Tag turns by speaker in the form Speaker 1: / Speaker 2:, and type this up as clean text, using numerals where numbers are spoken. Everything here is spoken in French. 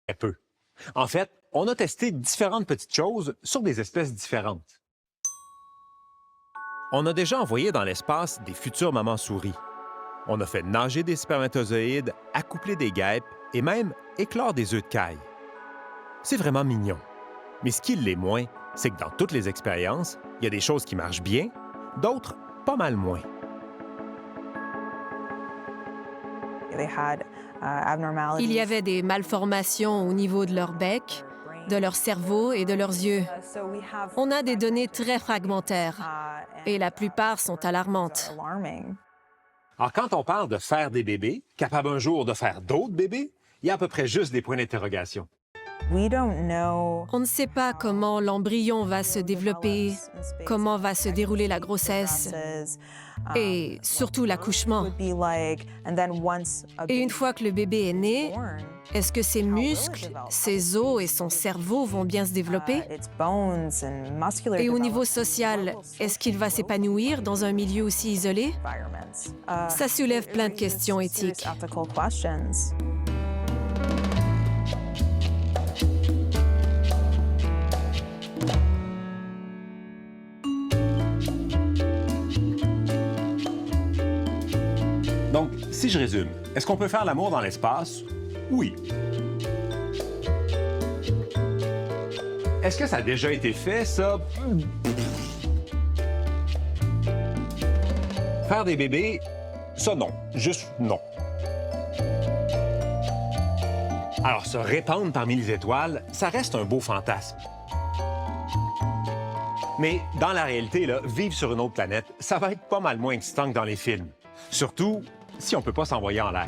Speaker 1: Très peu. En fait, on a testé différentes petites choses sur des espèces différentes. On a déjà envoyé dans l'espace des futures mamans souris. On a fait nager des spermatozoïdes, accoupler des guêpes et même éclore des œufs de caille. C'est vraiment mignon. Mais ce qui l'est moins, c'est que dans toutes les expériences, il y a des choses qui marchent bien, d'autres pas mal moins.
Speaker 2: Il y avait des malformations au niveau de leur bec, de leur cerveau et de leurs yeux. On a des données très fragmentaires et la plupart sont alarmantes.
Speaker 1: Alors, quand on parle de faire des bébés, capables un jour de faire d'autres bébés, il y a à peu près juste des points d'interrogation.
Speaker 2: On ne sait pas comment l'embryon va se développer, comment va se dérouler la grossesse et surtout l'accouchement. Et une fois que le bébé est né, est-ce que ses muscles, ses os et son cerveau vont bien se développer? Et au niveau social, est-ce qu'il va s'épanouir dans un milieu aussi isolé? Ça soulève plein de questions éthiques.
Speaker 1: Donc, si je résume, est-ce qu'on peut faire l'amour dans l'espace? Oui. Est-ce que ça a déjà été fait, ça? Faire des bébés, ça non. Juste non. Alors, se répandre parmi les étoiles, ça reste un beau fantasme. Mais dans la réalité, là, vivre sur une autre planète, ça va être pas mal moins excitant que dans les films. Surtout si on ne peut pas s'envoyer en l'air.